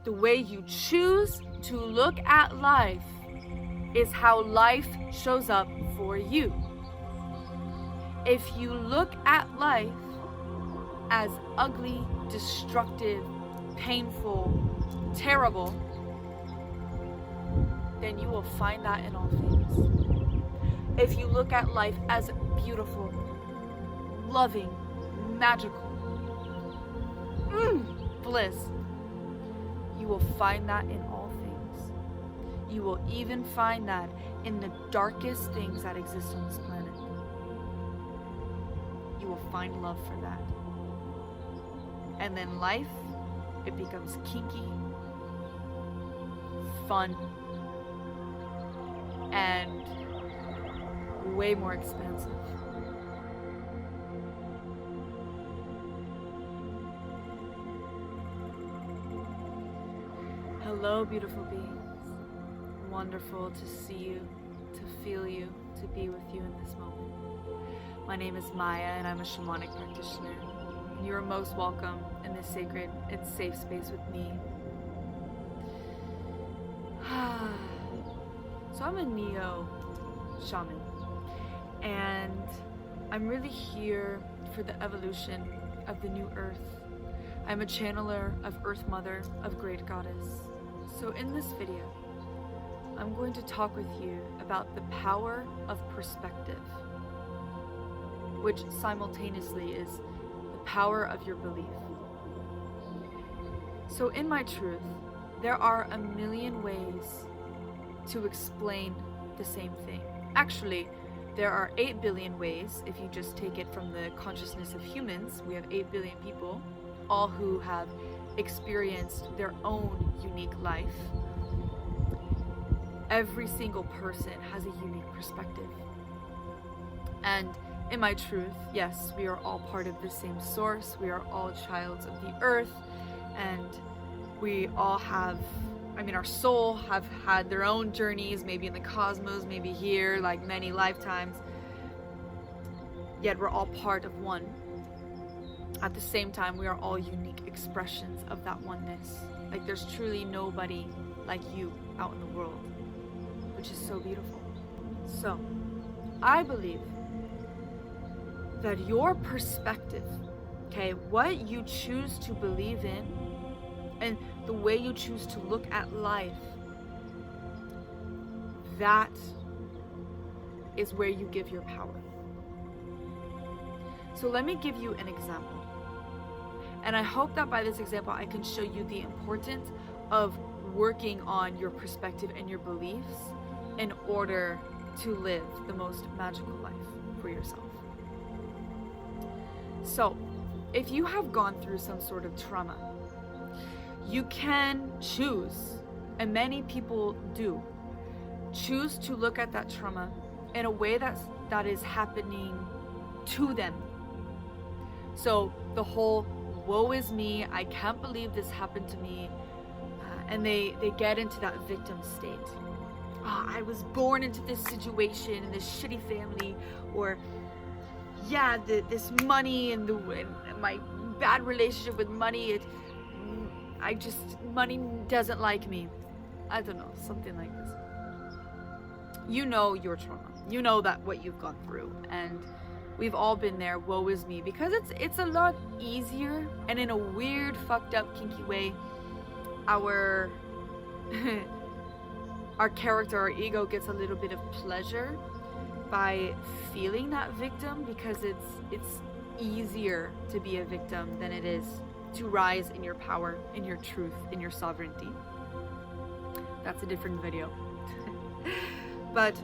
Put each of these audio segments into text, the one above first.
The way you choose to look at life is how life shows up for you. If you look at life as ugly, destructive, painful, terrible, then you will find that in all things. If you look at life as beautiful, loving, magical, bliss, you will find that in all things. You will even find that in the darkest things that exist on this planet. You will find love for that. And then life, it becomes kinky, fun, and way more expansive. Hello, beautiful beings. Wonderful to see you, to feel you, to be with you in this moment. My name is Maya, and I'm a shamanic practitioner. And you are most welcome in this sacred and safe space with me. So I'm a neo-shaman, and I'm really here for the evolution of the new earth. I'm a channeler of Earth Mother, of Great Goddess. So in this video, I'm going to talk with you about the power of perspective, which simultaneously is the power of your belief. So in my truth, there are a million ways to explain the same thing. Actually, there are 8 billion ways if you just take it from the consciousness of humans. We have 8 billion people, all who have experienced their own unique life. Every single person has a unique perspective. And in my truth, yes, we are all part of the same source. We are all childs of the earth, and we all have, our soul have had their own journeys, maybe in the cosmos, maybe here, like many lifetimes. Yet we're all part of one. At the same time, we are all unique expressions of that oneness. Like there's truly nobody like you out in the world, which is so beautiful. So, I believe that your perspective, okay, what you choose to believe in, and the way you choose to look at life, that is where you give your power. So let me give you an example. And I hope that by this example, I can show you the importance of working on your perspective and your beliefs in order to live the most magical life for yourself. So, if you have gone through some sort of trauma, you can choose, and many people do, choose to look at that trauma in a way that is happening to them. So the whole woe is me, I can't believe this happened to me, and they get into that victim state. I was born into this situation, in this shitty family, or this money and my bad relationship with money, money doesn't like me. I don't know, something like this. You know your trauma. You know that what you've gone through, and we've all been there. Woe is me, because it's a lot easier, and in a weird, fucked up, kinky way, our character, our ego gets a little bit of pleasure by feeling that victim, because it's easier to be a victim than it is to rise in your power, in your truth, in your sovereignty. That's a different video. But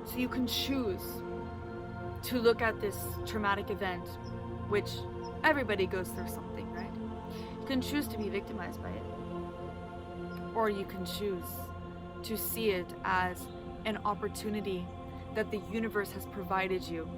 so you can choose to look at this traumatic event, which everybody goes through something, right? You can choose to be victimized by it, or you can choose to see it as an opportunity that the universe has provided you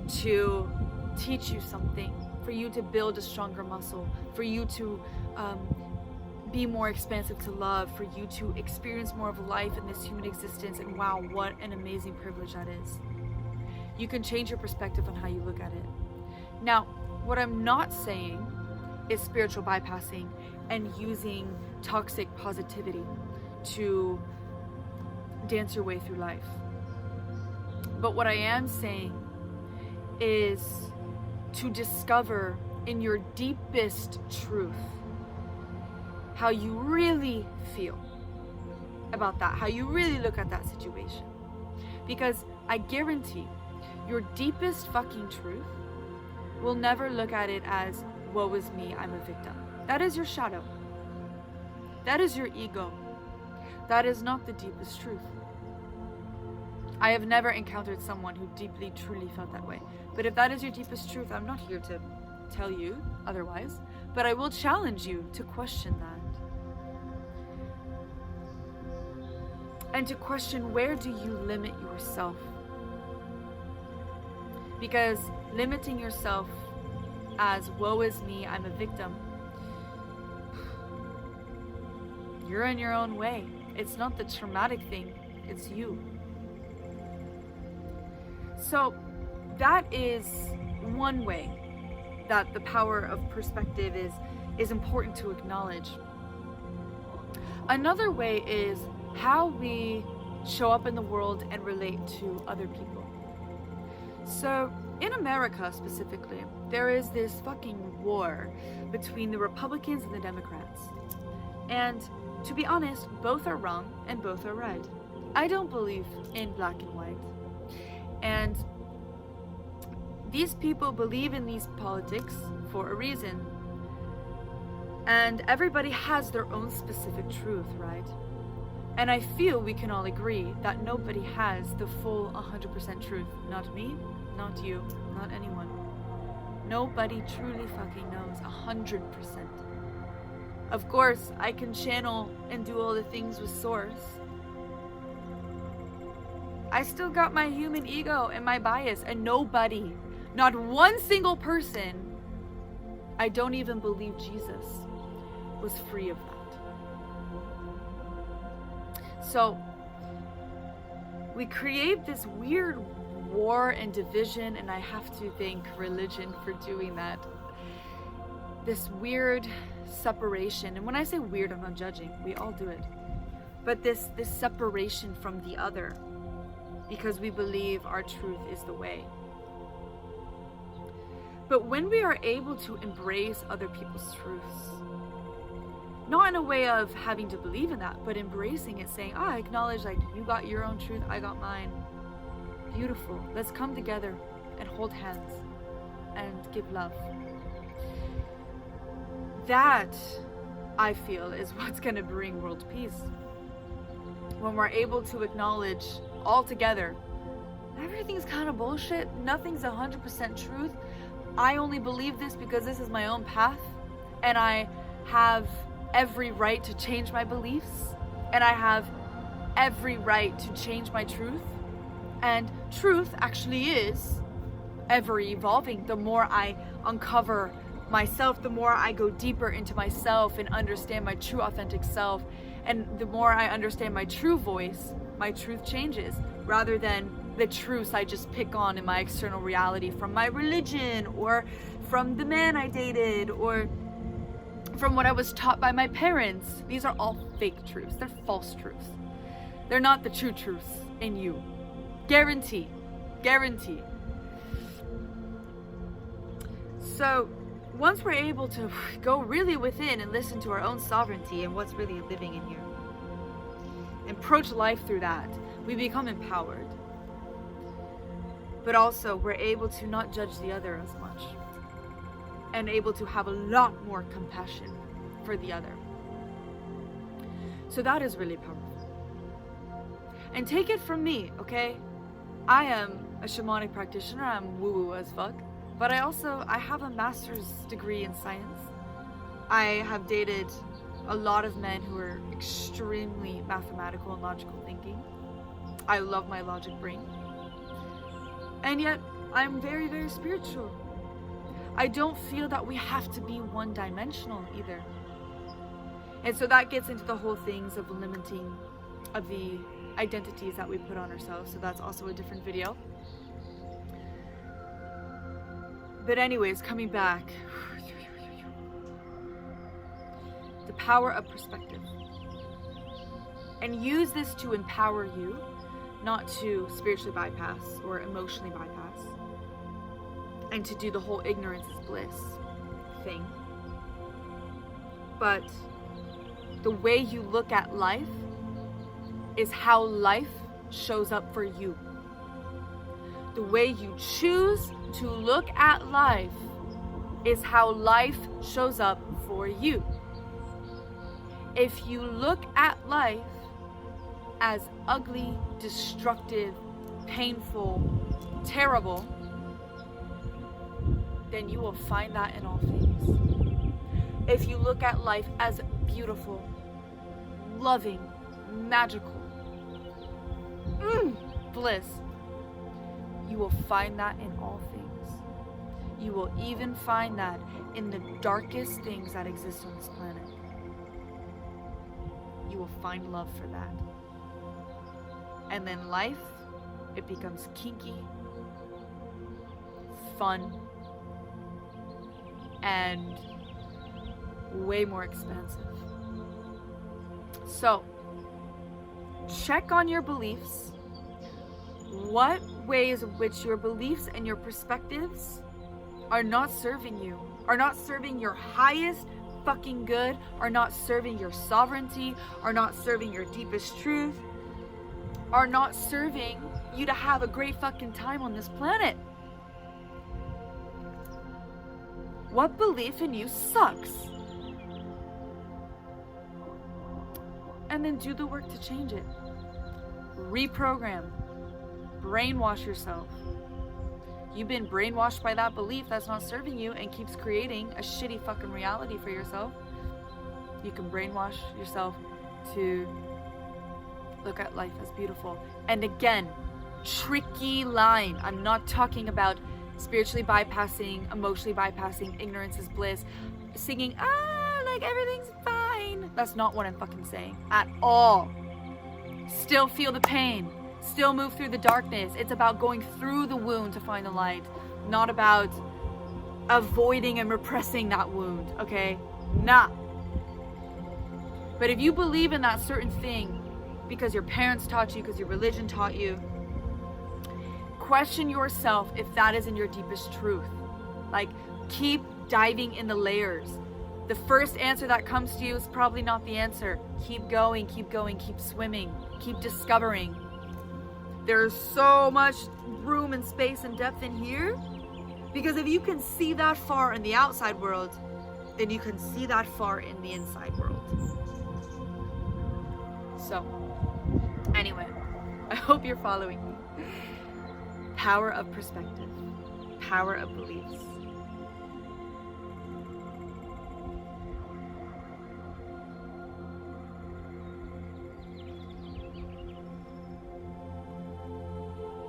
to teach you something, for you to build a stronger muscle, for you to be more expansive to love, for you to experience more of life in this human existence. And wow, what an amazing privilege that is. You can change your perspective on how you look at it. Now, what I'm not saying is spiritual bypassing and using toxic positivity to dance your way through life. But what I am saying is to discover in your deepest truth how you really feel about that, how you really look at that situation. Because I guarantee your deepest fucking truth will never look at it as, woe is me, I'm a victim. That is your shadow. That is your ego. That is not the deepest truth. I have never encountered someone who deeply, truly felt that way. But if that is your deepest truth, I'm not here to tell you otherwise, but I will challenge you to question that. And to question, where do you limit yourself? Because limiting yourself as, woe is me, I'm a victim, you're in your own way. It's not the traumatic thing, it's you. So that is one way that the power of perspective is important to acknowledge. Another way is how we show up in the world and relate to other people. So in America specifically, there is this fucking war between the Republicans and the Democrats. And to be honest, both are wrong and both are right. I don't believe in black and white. And these people believe in these politics for a reason. And everybody has their own specific truth, right? And I feel we can all agree that nobody has the full 100% truth. Not me, not you, not anyone. Nobody truly fucking knows 100%. Of course, I can channel and do all the things with Source. I still got my human ego and my bias, and nobody, not one single person, I don't even believe Jesus, was free of that. So we create this weird war and division, and I have to thank religion for doing that. This weird separation, and when I say weird, I'm not judging, we all do it. But this separation from the other, because we believe our truth is the way. But when we are able to embrace other people's truths, not in a way of having to believe in that, but embracing it, saying, I acknowledge, like, you got your own truth, I got mine. Beautiful. Let's come together and hold hands and give love. That, I feel, is what's going to bring world peace. When we're able to acknowledge all together, everything's kind of bullshit, nothing's 100% truth. I only believe this because this is my own path, and I have every right to change my beliefs, and I have every right to change my truth. And truth actually is ever evolving. The more I uncover myself, the more I go deeper into myself and understand my true authentic self, and the more I understand my true voice, my truth changes, rather than the truths I just pick on in my external reality from my religion, or from the man I dated, or from what I was taught by my parents. These are all fake truths. They're false truths. They're not the true truths in you. Guarantee. Guarantee. So once we're able to go really within and listen to our own sovereignty and what's really living in you, and approach life through that, we become empowered. But also we're able to not judge the other as much, and able to have a lot more compassion for the other. So that is really powerful. And take it from me, okay? I am a shamanic practitioner. I'm woo-woo as fuck. But I have a master's degree in science. I have dated a lot of men who are extremely mathematical and logical thinking. I love my logic brain. And yet, I'm very, very spiritual. I don't feel that we have to be one-dimensional either. And so that gets into the whole things of limiting of the identities that we put on ourselves. So that's also a different video. But anyways, coming back. The power of perspective. And use this to empower you, not to spiritually bypass or emotionally bypass, and to do the whole ignorance is bliss thing. But the way you look at life is how life shows up for you. The way you choose to look at life is how life shows up for you. If you look at life as ugly, destructive, painful, terrible, then you will find that in all things. If you look at life as beautiful, loving, magical, bliss, you will find that in all things. You will even find that in the darkest things that exist on this planet. You will find love for that. And then life, it becomes kinky, fun, and way more expansive. So, check on your beliefs. What ways in which your beliefs and your perspectives are not serving you, are not serving your highest fucking good, are not serving your sovereignty, are not serving your deepest truth, are not serving you to have a great fucking time on this planet. What belief in you sucks? And then do the work to change it. Reprogram. Brainwash yourself. You've been brainwashed by that belief that's not serving you and keeps creating a shitty fucking reality for yourself. You can brainwash yourself to look at life as beautiful. And again, tricky line. I'm not talking about spiritually bypassing, emotionally bypassing, ignorance is bliss, singing, like everything's fine. That's not what I'm fucking saying at all. Still feel the pain. Still move through the darkness. It's about going through the wound to find the light, not about avoiding and repressing that wound, okay? Nah. But if you believe in that certain thing because your parents taught you, because your religion taught you, question yourself if that isn't your deepest truth. Like, keep diving in the layers. The first answer that comes to you is probably not the answer. Keep going, keep swimming, keep discovering. There's so much room and space and depth in here, because if you can see that far in the outside world, then you can see that far in the inside world. So, anyway, I hope you're following me. Power of perspective, power of beliefs.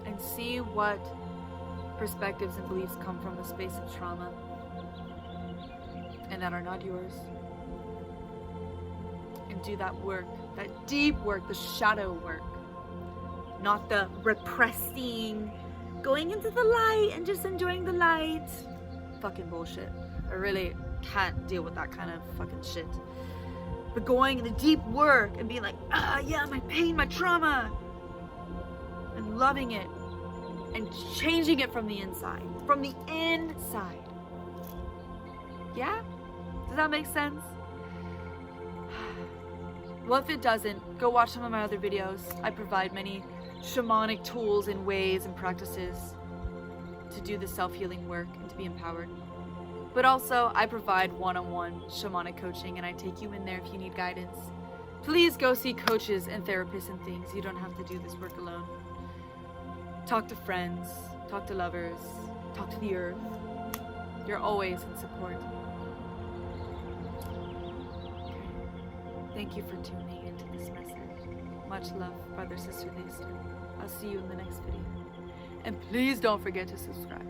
And see what perspectives and beliefs come from the space of trauma and that are not yours. And do that work, that deep work, the shadow work. Not the repressing, going into the light and just enjoying the light. Fucking bullshit. I really can't deal with that kind of fucking shit. But going in the deep work and being like, yeah, my pain, my trauma. And loving it. And changing it from the inside. From the inside. Yeah? Does that make sense? Well, if it doesn't, go watch some of my other videos. I provide many shamanic tools and ways and practices to do the self-healing work and to be empowered. But also, I provide one-on-one shamanic coaching, and I take you in there if you need guidance. Please go see coaches and therapists and things. You don't have to do this work alone. Talk to friends, talk to lovers, talk to the earth. You're always in support. Okay. Thank you for tuning into this message. Much love, brother, sister, sister. I'll see you in the next video. And please don't forget to subscribe.